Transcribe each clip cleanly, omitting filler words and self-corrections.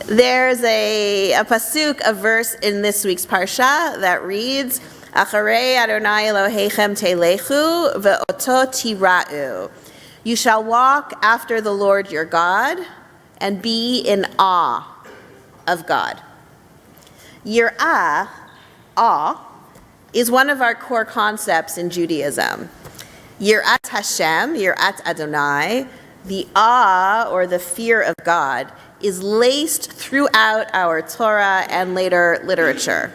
There's a pasuk, a verse in this week's parsha that reads, Acharei Adonai Elohechem telechu ve'oto tira'u. You shall walk after the Lord your God and be in awe of God. Yir'ah, awe, is one of our core concepts in Judaism. Yirat Hashem, Yirat Adonai, the awe or the fear of God, is laced throughout our Torah and later literature.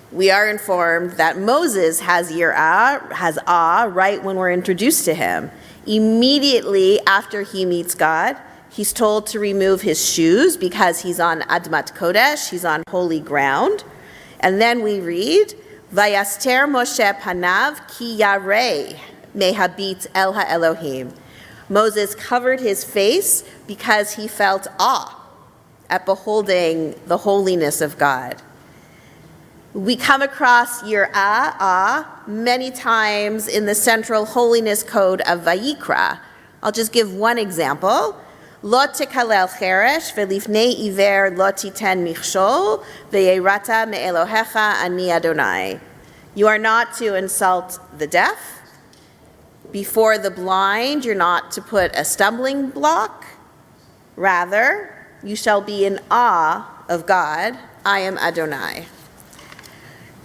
We are informed that Moses has yirah, has awe, right when we're introduced to him. Immediately after he meets God, he's told to remove his shoes because he's on Admat Kodesh, he's on holy ground. And then we read, Vayaster Moshe panav ki yarei mehabit el ha'elohim. Moses covered his face because he felt awe at beholding the holiness of God. We come across yirah, awe, many times in the central holiness code of Vayikra. I'll just give one example. Lo tekalel cheresh velifnei iver lo titen michshol veyerata me'elohecha ani Adonai. You are not to insult the deaf. Before the blind, you're not to put a stumbling block. Rather, you shall be in awe of God. I am Adonai.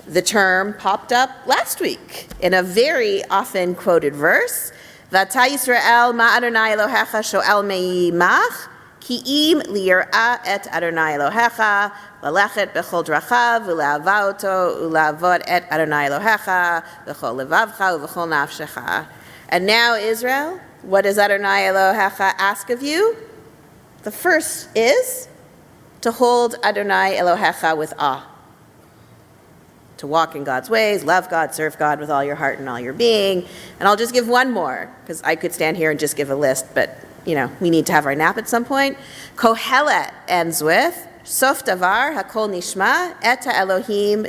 The term popped up last week in a very often quoted verse. V'ata Yisrael ma Adonai Elohecha sho'el me'imach ki im liyir'a et Adonai Elohecha v'lechet b'chol drachav v'le'ava oto u'la'avod et Adonai Elohecha v'chol levavcha v'chol nafshecha. And now, Israel, what does Adonai Elohecha ask of you? The first is to hold Adonai Elohecha with awe. To walk in God's ways, love God, serve God with all your heart and all your being. And I'll just give one more, because I could stand here and just give a list, but, we need to have our nap at some point. Kohelet ends with, Sof davar hakol nishma et Elohim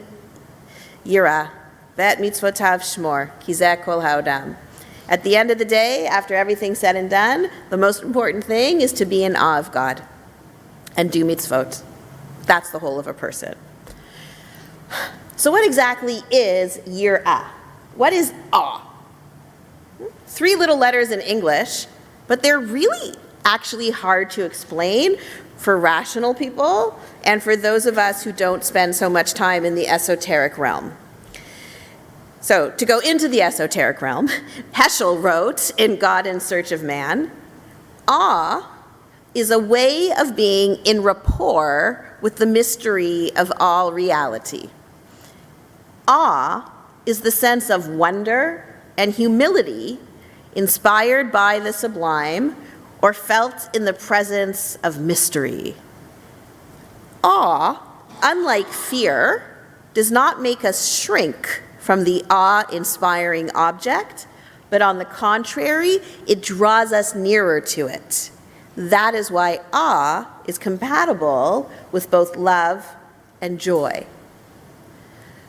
yira ve'et mitzvotav shmor ki zeh kol ha'odam. At the end of the day, after everything's said and done, the most important thing is to be in awe of God and do mitzvot. That's the whole of a person. So what exactly is yirah? What is awe? 3 little letters in English, but they're really actually hard to explain for rational people and for those of us who don't spend so much time in the esoteric realm. So, to go into the esoteric realm, Heschel wrote in God in Search of Man, awe is a way of being in rapport with the mystery of all reality. Awe is the sense of wonder and humility inspired by the sublime or felt in the presence of mystery. Awe, unlike fear, does not make us shrink from the awe-inspiring object, but on the contrary, it draws us nearer to it. That is why awe is compatible with both love and joy.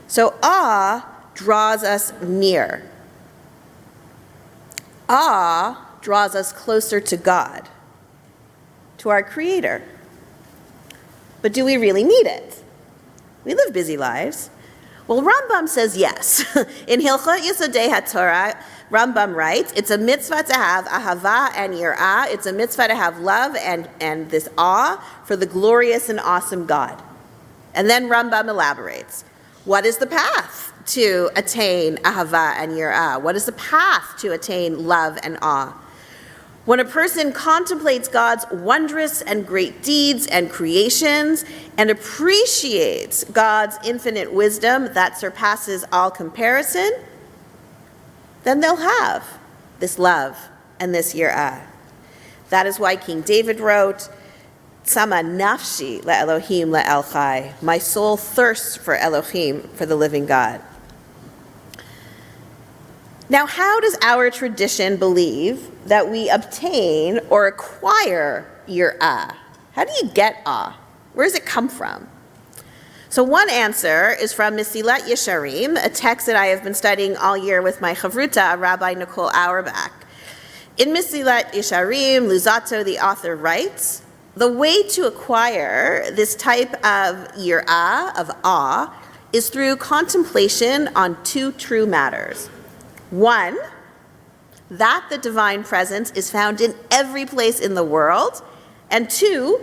So awe draws us near. Awe draws us closer to God, to our Creator. But do we really need it? We live busy lives. Well, Rambam says yes. In Hilchot Yesodei HaTorah, Rambam writes, it's a mitzvah to have ahava and yirah. It's a mitzvah to have love and this awe for the glorious and awesome God. And then Rambam elaborates. What is the path to attain ahava and yirah? What is the path to attain love and awe? When a person contemplates God's wondrous and great deeds and creations and appreciates God's infinite wisdom that surpasses all comparison, then they'll have this love and this yirah. That is why King David wrote, Tzama nafshi le'elohim le'el chai. My soul thirsts for Elohim, for the living God. Now, how does our tradition believe that we obtain or acquire yirah? How do you get awe? Where does it come from? So one answer is from Mesilat Yesharim, a text that I have been studying all year with my chavruta, Rabbi Nicole Auerbach. In Mesilat Yesharim, Luzzatto, the author, writes, The way to acquire this type of yirah, of awe, is through contemplation on two true matters. One, that the divine presence is found in every place in the world, and two,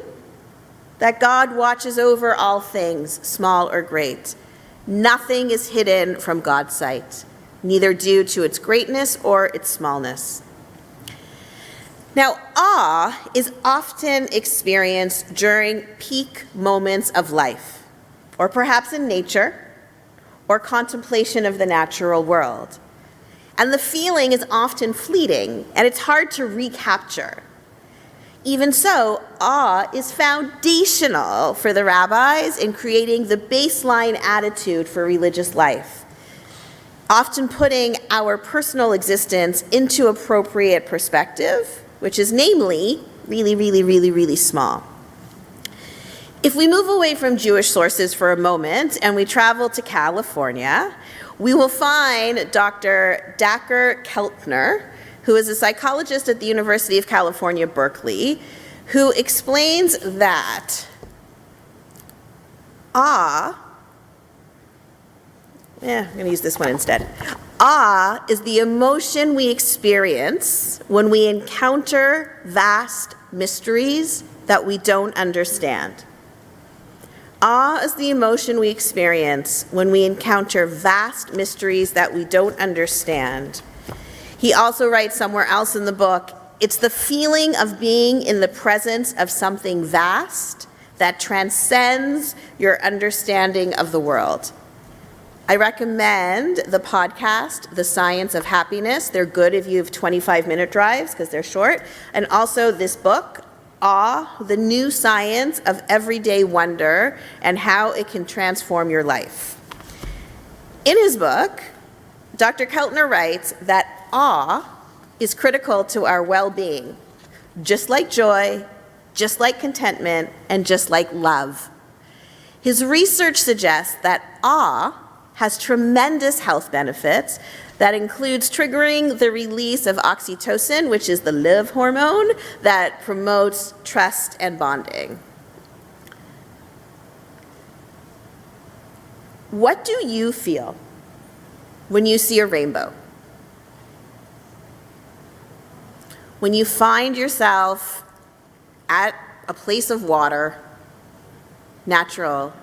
that God watches over all things, small or great. Nothing is hidden from God's sight, neither due to its greatness or its smallness. Now, awe is often experienced during peak moments of life, or perhaps in nature, or contemplation of the natural world. And the feeling is often fleeting, and it's hard to recapture. Even so, awe is foundational for the rabbis in creating the baseline attitude for religious life, often putting our personal existence into appropriate perspective, which is namely really, really, really, really small. If we move away from Jewish sources for a moment and we travel to California, we will find Dr. Dacher Keltner, who is a psychologist at the University of California, Berkeley, who explains that awe, I'm going to use this one instead. Awe is the emotion we experience when we encounter vast mysteries that we don't understand. Awe is the emotion we experience when we encounter vast mysteries that we don't understand. He also writes somewhere else in the book, it's the feeling of being in the presence of something vast that transcends your understanding of the world. I recommend the podcast, The Science of Happiness. They're good if you have 25-minute drives because they're short. And also this book, Awe, The New Science of Everyday Wonder and How It Can Transform Your Life. In his book, Dr. Keltner writes that awe is critical to our well-being, just like joy, just like contentment, and just like love. His research suggests that awe has tremendous health benefits that includes triggering the release of oxytocin, which is the love hormone that promotes trust and bonding. What do you feel when you see a rainbow? When you find yourself at a place of water, natural,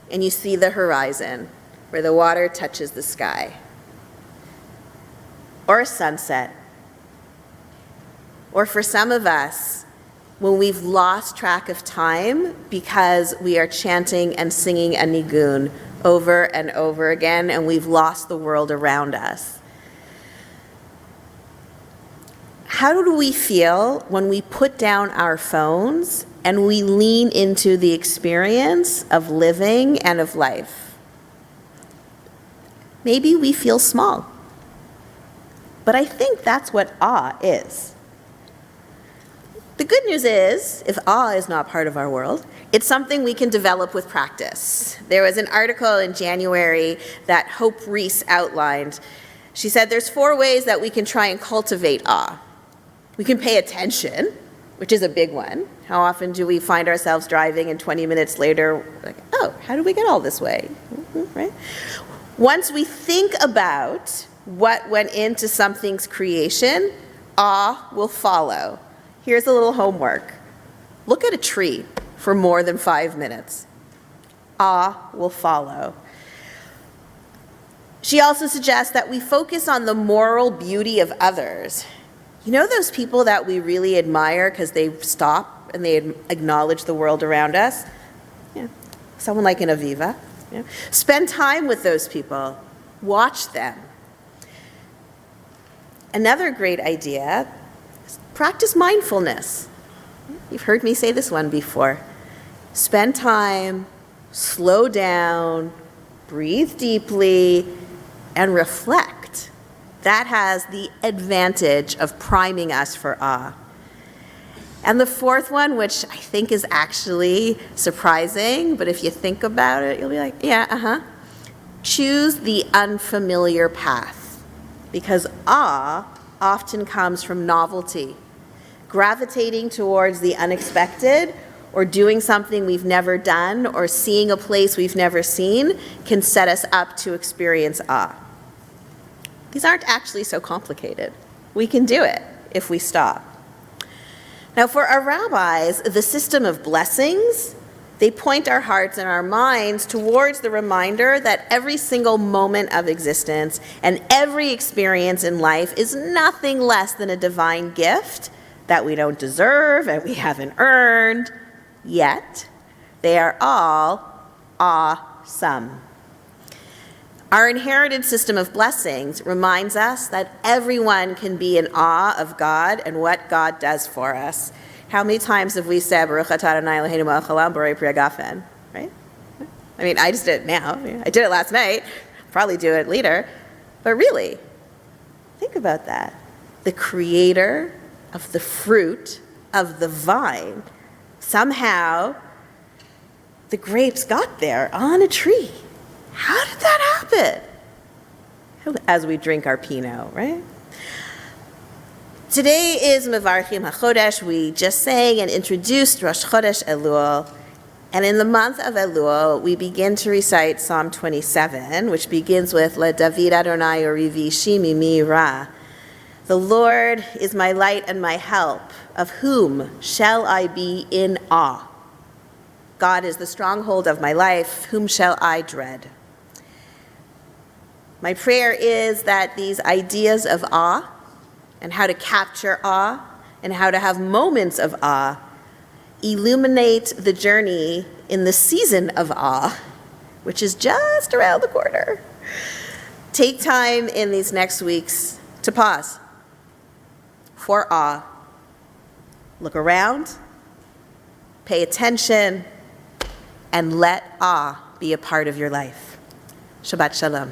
and you see the horizon where the water touches the sky, or a sunset, or for some of us, when we've lost track of time because we are chanting and singing a nigun over and over again, and we've lost the world around us. How do we feel when we put down our phones and we lean into the experience of living and of life? Maybe we feel small. But I think that's what awe is. The good news is, if awe is not part of our world, it's something we can develop with practice. There was an article in January that Hope Reese outlined. She said there's 4 ways that we can try and cultivate awe. We can pay attention, which is a big one. How often do we find ourselves driving and 20 minutes later, like, oh, how did we get all this way? Right? Once we think about what went into something's creation, awe will follow. Here's a little homework. Look at a tree for more than 5 minutes. Awe will follow. She also suggests that we focus on the moral beauty of others. You know those people that we really admire because they stop and they acknowledge the world around us? Yeah. Someone like an Aviva. Yeah. Spend time with those people. Watch them. Another great idea is practice mindfulness. You've heard me say this one before. Spend time, slow down, breathe deeply, and reflect. That has the advantage of priming us for awe. And the 4th one, which I think is actually surprising, but if you think about it, you'll be like, yeah, choose the unfamiliar path, because awe often comes from novelty, gravitating towards the unexpected or doing something we've never done, or seeing a place we've never seen can set us up to experience awe. These aren't actually so complicated. We can do it if we stop. Now, for our rabbis, the system of blessings, they point our hearts and our minds towards the reminder that every single moment of existence and every experience in life is nothing less than a divine gift that we don't deserve and we haven't earned, yet they are all awesome. Our inherited system of blessings reminds us that everyone can be in awe of God and what God does for us. How many times have we said, Baruch atah Adonai Eloheinu melech haolam borei pri hagafen, right? I mean, I just did it now. I did it last night. Probably do it later. But really, think about that. The creator of the fruit of the vine, somehow the grapes got there on a tree. How did that happen? As we drink our Pinot, right? Today is Mevarchim HaChodesh. We just sang and introduced Rosh Chodesh Elul. And in the month of Elul, we begin to recite Psalm 27, which begins with Le David Adonai Orivi Shimi Mi Ra. The Lord is my light and my help. Of whom shall I be in awe? God is the stronghold of my life. Whom shall I dread? My prayer is that these ideas of awe and how to capture awe and how to have moments of awe illuminate the journey in the season of awe, which is just around the corner. Take time in these next weeks to pause for awe. Look around, pay attention, and let awe be a part of your life. Shabbat Shalom.